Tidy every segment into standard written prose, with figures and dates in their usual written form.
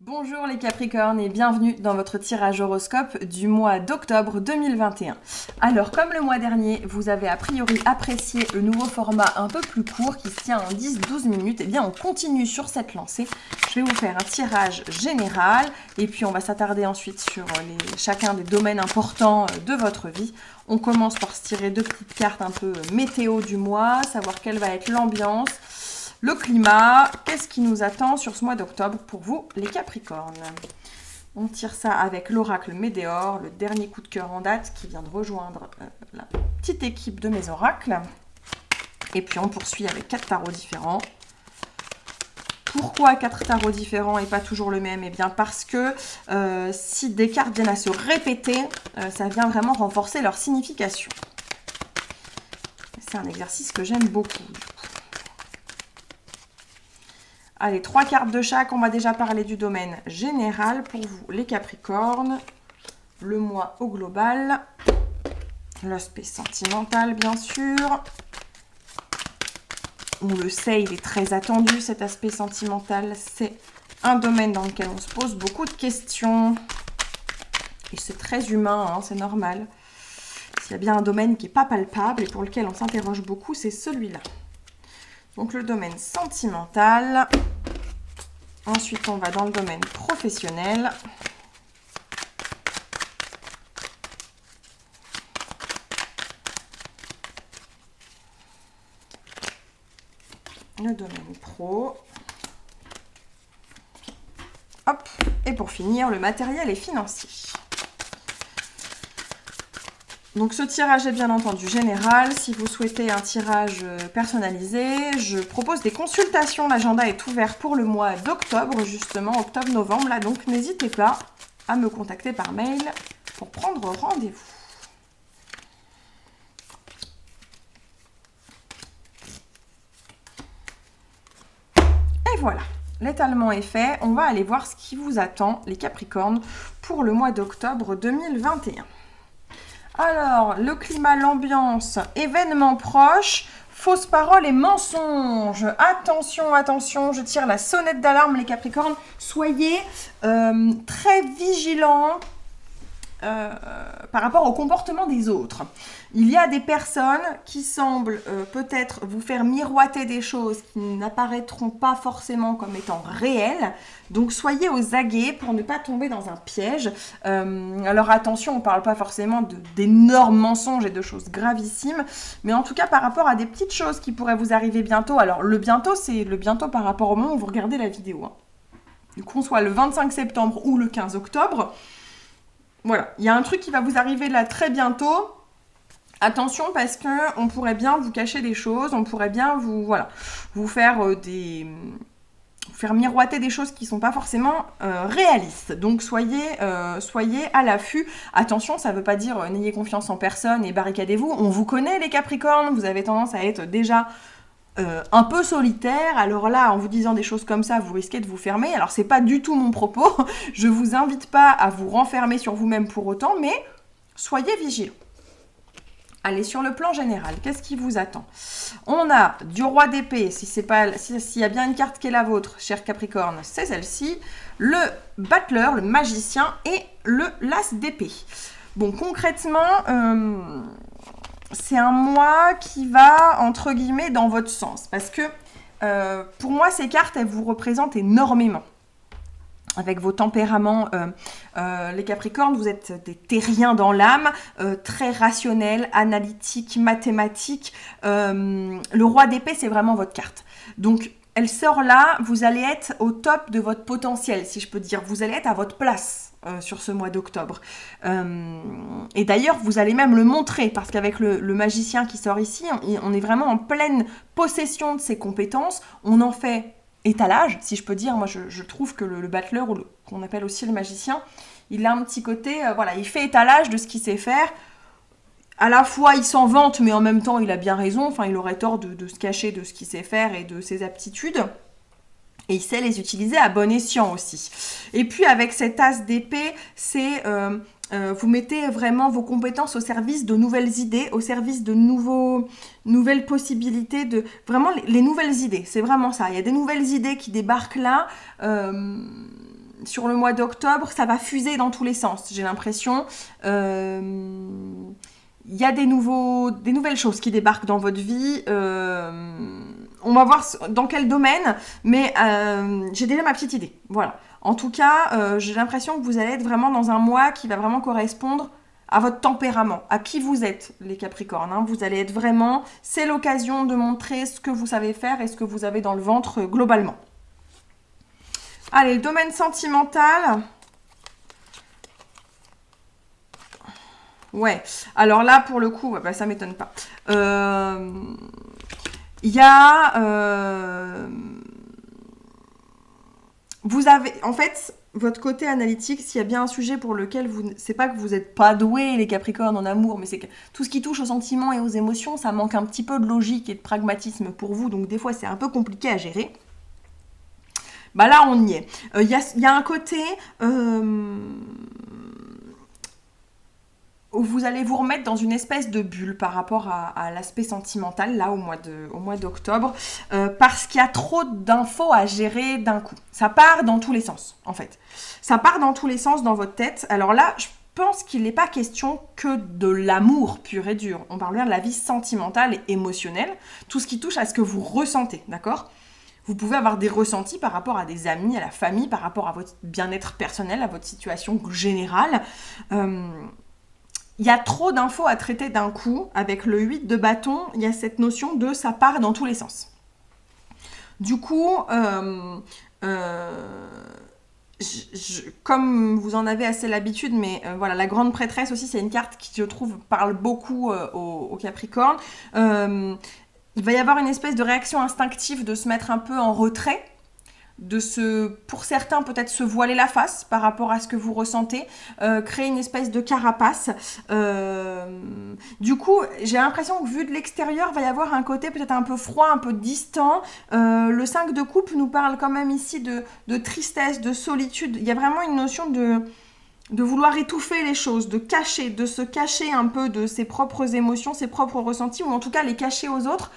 Bonjour les Capricornes et bienvenue dans votre tirage horoscope du mois d'octobre 2021. Alors comme le mois dernier, vous avez a priori apprécié le nouveau format un peu plus court qui se tient en 10-12 minutes, et bien on continue sur cette lancée. Je vais vous faire un tirage général et puis on va s'attarder ensuite sur chacun des domaines importants de votre vie. On commence par se tirer deux petites cartes un peu météo du mois, savoir quelle va être l'ambiance. Le climat, qu'est-ce qui nous attend sur ce mois d'octobre pour vous, les Capricornes? On tire ça avec l'oracle Médéor, le dernier coup de cœur en date qui vient de rejoindre la petite équipe de mes oracles. Et puis on poursuit avec 4 tarots différents. Pourquoi 4 tarots différents et pas toujours le même? Eh bien parce que si des cartes viennent à se répéter, ça vient vraiment renforcer leur signification. C'est un exercice que j'aime beaucoup. Allez, 3 cartes de chaque. On va déjà parler du domaine général pour vous, les Capricornes. Le mois au global. L'aspect sentimental, bien sûr. On le sait, il est très attendu, cet aspect sentimental. C'est un domaine dans lequel on se pose beaucoup de questions. Et c'est très humain, hein, c'est normal. S'il y a bien un domaine qui n'est pas palpable et pour lequel on s'interroge beaucoup, c'est celui-là. Donc le domaine sentimental. Ensuite, on va dans le domaine professionnel. Le domaine pro. Hop. Et pour finir, le matériel et financier. Donc ce tirage est bien entendu général. Si vous souhaitez un tirage personnalisé, je propose des consultations. L'agenda est ouvert pour le mois d'octobre, justement, octobre-novembre. Là, donc n'hésitez pas à me contacter par mail pour prendre rendez-vous. Et voilà, l'étalement est fait. On va aller voir ce qui vous attend, les Capricornes, pour le mois d'octobre 2021. Alors, le climat, l'ambiance, événements proches, fausses paroles et mensonges. Attention, attention, je tire la sonnette d'alarme, les Capricornes. Soyez très vigilants par rapport au comportement des autres. Il y a des personnes qui semblent peut-être vous faire miroiter des choses qui n'apparaîtront pas forcément comme étant réelles. Donc soyez aux aguets pour ne pas tomber dans un piège. Alors attention, on ne parle pas forcément d'énormes mensonges et de choses gravissimes, mais en tout cas par rapport à des petites choses qui pourraient vous arriver bientôt. Alors le bientôt, c'est le bientôt par rapport au moment où vous regardez la vidéo. Hein. Qu'on soit le 25 septembre ou le 15 octobre, voilà, il y a un truc qui va vous arriver là très bientôt. Attention parce que on pourrait bien vous cacher des choses, on pourrait bien vous faire faire miroiter des choses qui ne sont pas forcément réalistes. Donc soyez à l'affût. Attention, ça ne veut pas dire n'ayez confiance en personne et barricadez-vous. On vous connaît les Capricornes, vous avez tendance à être déjà un peu solitaire. Alors là, en vous disant des choses comme ça, vous risquez de vous fermer. Alors c'est pas du tout mon propos. Je vous invite pas à vous renfermer sur vous-même pour autant, mais soyez vigilants. Allez, sur le plan général, qu'est-ce qui vous attend? On a du roi d'épée, s'il y a bien une carte qui est la vôtre, cher Capricorne, c'est celle-ci. Le battleur, le magicien et le l'as d'épée. Bon, concrètement, c'est un mois qui va, entre guillemets, dans votre sens. Parce que, pour moi, ces cartes, elles vous représentent énormément. Avec vos tempéraments, les Capricornes, vous êtes des terriens dans l'âme, très rationnels, analytiques, mathématiques. Le roi d'épée, c'est vraiment votre carte. Donc, elle sort là, vous allez être au top de votre potentiel, si je peux dire. Vous allez être à votre place sur ce mois d'octobre. Et d'ailleurs, vous allez même le montrer, parce qu'avec le magicien qui sort ici, on est vraiment en pleine possession de ses compétences. On en fait étalage, si je peux dire. Moi, je trouve que le battleur, ou qu'on appelle aussi le magicien, il a un petit côté, il fait étalage de ce qu'il sait faire. À la fois, il s'en vante, mais en même temps, il a bien raison. Enfin, il aurait tort de se cacher de ce qu'il sait faire et de ses aptitudes. Et il sait les utiliser à bon escient aussi. Et puis, avec cet as d'épée, c'est... vous mettez vraiment vos compétences au service de nouvelles idées, au service de nouvelles possibilités, de vraiment les nouvelles idées. C'est vraiment ça. Il y a des nouvelles idées qui débarquent là. sur le mois d'octobre, ça va fuser dans tous les sens, j'ai l'impression. Il y a des nouvelles choses qui débarquent dans votre vie. On va voir dans quel domaine, mais j'ai déjà ma petite idée. Voilà. En tout cas, j'ai l'impression que vous allez être vraiment dans un mois qui va vraiment correspondre à votre tempérament, à qui vous êtes, les Capricornes. Hein. Vous allez être vraiment... C'est l'occasion de montrer ce que vous savez faire et ce que vous avez dans le ventre globalement. Allez, le domaine sentimental... Ouais, alors là, pour le coup, bah, ça m'étonne pas. Il y a... vous avez... En fait, votre côté analytique, s'il y a bien un sujet pour lequel vous... C'est pas que vous n'êtes pas doués, les Capricornes, en amour, mais c'est que tout ce qui touche aux sentiments et aux émotions, ça manque un petit peu de logique et de pragmatisme pour vous, donc des fois, c'est un peu compliqué à gérer. Bah là, on y est. Il y a un côté... où vous allez vous remettre dans une espèce de bulle par rapport à l'aspect sentimental, là, au mois d'octobre, parce qu'il y a trop d'infos à gérer d'un coup. Ça part dans tous les sens, en fait. Ça part dans tous les sens dans votre tête. Alors là, je pense qu'il n'est pas question que de l'amour pur et dur. On parle bien de la vie sentimentale et émotionnelle, tout ce qui touche à ce que vous ressentez, d'accord ? Vous pouvez avoir des ressentis par rapport à des amis, à la famille, par rapport à votre bien-être personnel, à votre situation générale. Il y a trop d'infos à traiter d'un coup. Avec le 8 de bâton, il y a cette notion de ça part dans tous les sens. Du coup, comme vous en avez assez l'habitude, mais voilà, la grande prêtresse aussi, c'est une carte qui, je trouve, parle beaucoup aux Capricornes. Il va y avoir une espèce de réaction instinctive de se mettre un peu en retrait, pour certains peut-être se voiler la face par rapport à ce que vous ressentez, créer une espèce de carapace. Du coup, j'ai l'impression que vu de l'extérieur, il va y avoir un côté peut-être un peu froid, un peu distant. Le 5 de coupe nous parle quand même ici de tristesse, de solitude. Il y a vraiment une notion de vouloir étouffer les choses, de se cacher un peu de ses propres émotions, ses propres ressentis, ou en tout cas les cacher aux autres.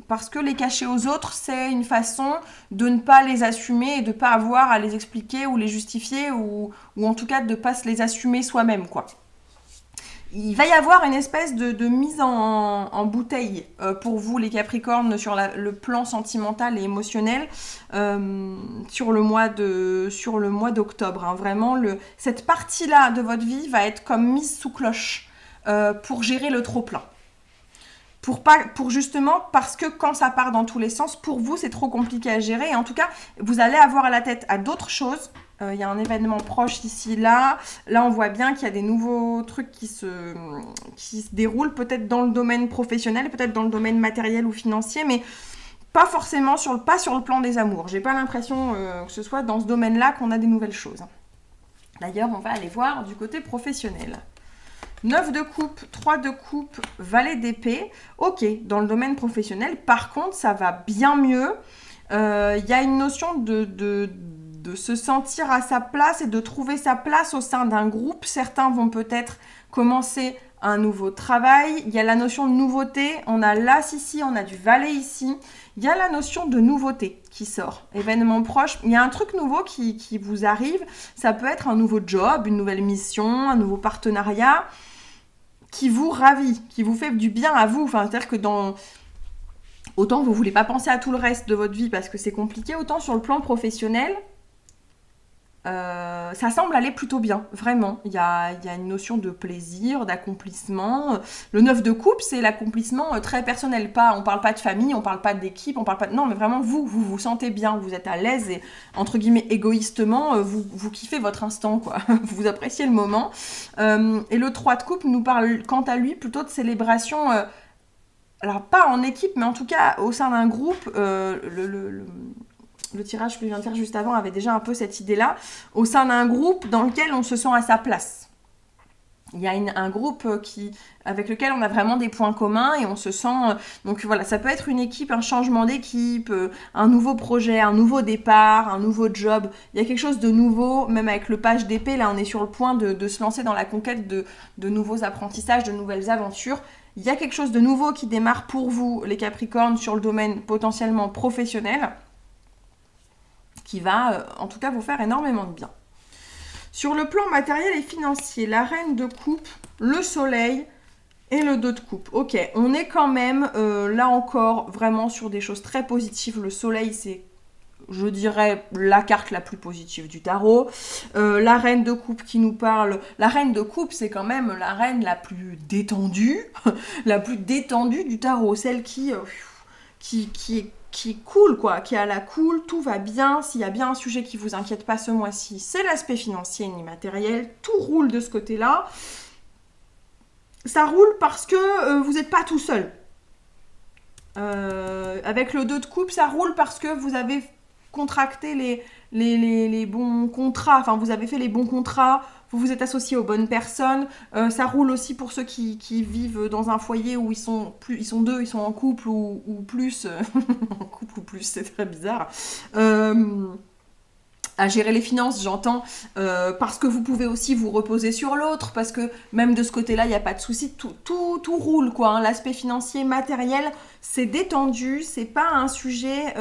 Parce que les cacher aux autres, c'est une façon de ne pas les assumer et de ne pas avoir à les expliquer ou les justifier ou en tout cas de ne pas se les assumer soi-même, quoi. Il va y avoir une espèce de mise en bouteille pour vous, les Capricornes, sur le plan sentimental et émotionnel sur le mois d'octobre. Hein. Vraiment, cette partie-là de votre vie va être comme mise sous cloche pour gérer le trop-plein. Pour justement, parce que quand ça part dans tous les sens, pour vous, c'est trop compliqué à gérer. Et en tout cas, vous allez avoir à la tête à d'autres choses. Il y a un événement proche ici, là. Là, on voit bien qu'il y a des nouveaux trucs qui se déroulent, peut-être dans le domaine professionnel, peut-être dans le domaine matériel ou financier, mais pas forcément pas sur le plan des amours. J'ai pas l'impression que ce soit dans ce domaine-là qu'on a des nouvelles choses. D'ailleurs, on va aller voir du côté professionnel. 9 de coupe, 3 de coupe, valet d'épée. Ok, dans le domaine professionnel, par contre, ça va bien mieux. Il y a une notion de se sentir à sa place et de trouver sa place au sein d'un groupe. Certains vont peut-être commencer un nouveau travail. Il y a la notion de nouveauté. On a l'as ici, on a du valet ici. Il y a la notion de nouveauté qui sort. Événement proche, il y a un truc nouveau qui vous arrive. Ça peut être un nouveau job, une nouvelle mission, un nouveau partenariat qui vous ravit, qui vous fait du bien à vous. Enfin, c'est-à-dire que autant vous ne voulez pas penser à tout le reste de votre vie parce que c'est compliqué, autant sur le plan professionnel, ça semble aller plutôt bien, vraiment. Il y a une notion de plaisir, d'accomplissement. Le 9 de coupe, c'est l'accomplissement très personnel. On ne parle pas de famille, on ne parle pas d'équipe, non, mais vraiment vous sentez bien, vous êtes à l'aise et, entre guillemets, égoïstement, vous kiffez votre instant, quoi. Vous appréciez le moment. Et le 3 de coupe nous parle, quant à lui, plutôt de célébration, alors pas en équipe, mais en tout cas au sein d'un groupe. Le tirage que je viens de faire juste avant avait déjà un peu cette idée-là, au sein d'un groupe dans lequel on se sent à sa place. Il y a un groupe avec lequel on a vraiment des points communs et on se sent... donc voilà, ça peut être une équipe, un changement d'équipe, un nouveau projet, un nouveau départ, un nouveau job. Il y a quelque chose de nouveau, même avec le page d'épée, là on est sur le point de se lancer dans la conquête de nouveaux apprentissages, de nouvelles aventures. Il y a quelque chose de nouveau qui démarre pour vous, les Capricornes, sur le domaine potentiellement professionnel. qui va en tout cas vous faire énormément de bien. Sur le plan matériel et financier, la reine de coupe, le soleil et le 2 de coupe. Ok, on est quand même là encore vraiment sur des choses très positives. Le soleil, c'est, je dirais, la carte la plus positive du tarot. La reine de coupe qui nous parle. La reine de coupe, c'est quand même la reine la plus détendue, la plus détendue du tarot. Celle qui est cool, quoi, qui est à la cool, tout va bien. S'il y a bien un sujet qui vous inquiète pas ce mois-ci, c'est l'aspect financier et immatériel. Tout roule de ce côté-là. Ça roule parce que vous n'êtes pas tout seul. Avec le 2 de coupe, ça roule parce que vous avez contracté les bons contrats, enfin vous avez fait les bons contrats, vous vous êtes associé aux bonnes personnes. Ça roule aussi pour ceux qui vivent dans un foyer où ils sont deux, ils sont en couple ou plus. En couple ou plus, c'est très bizarre. À gérer les finances, j'entends, parce que vous pouvez aussi vous reposer sur l'autre, parce que même de ce côté-là, il n'y a pas de souci, tout roule, quoi. Hein. L'aspect financier, matériel, c'est détendu, c'est pas un sujet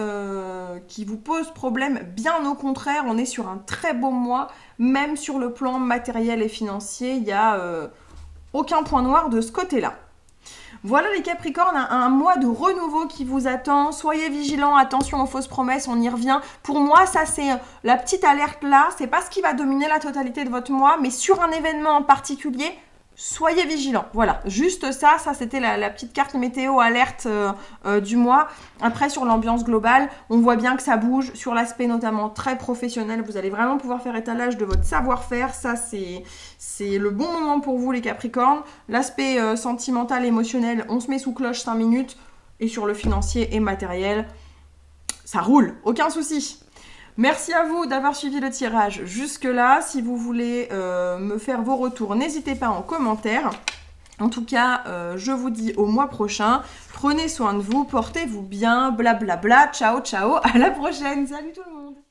qui vous pose problème, bien au contraire, on est sur un très beau mois, même sur le plan matériel et financier, il n'y a aucun point noir de ce côté-là. Voilà les Capricornes, un mois de renouveau qui vous attend. Soyez vigilants, attention aux fausses promesses, on y revient. Pour moi, ça c'est la petite alerte là. C'est pas ce qui va dominer la totalité de votre mois, mais sur un événement en particulier, soyez vigilants. Voilà, juste ça c'était la petite carte météo alerte du mois. Après, sur l'ambiance globale, on voit bien que ça bouge. Sur l'aspect notamment très professionnel, vous allez vraiment pouvoir faire étalage de votre savoir-faire. Ça, c'est le bon moment pour vous, les Capricornes. L'aspect sentimental, émotionnel, on se met sous cloche 5 minutes. Et sur le financier et matériel, ça roule, aucun souci. Merci à vous d'avoir suivi le tirage jusque-là. Si vous voulez me faire vos retours, n'hésitez pas en commentaire. En tout cas, je vous dis au mois prochain. Prenez soin de vous, portez-vous bien, blablabla. Ciao, ciao, à la prochaine. Salut tout le monde.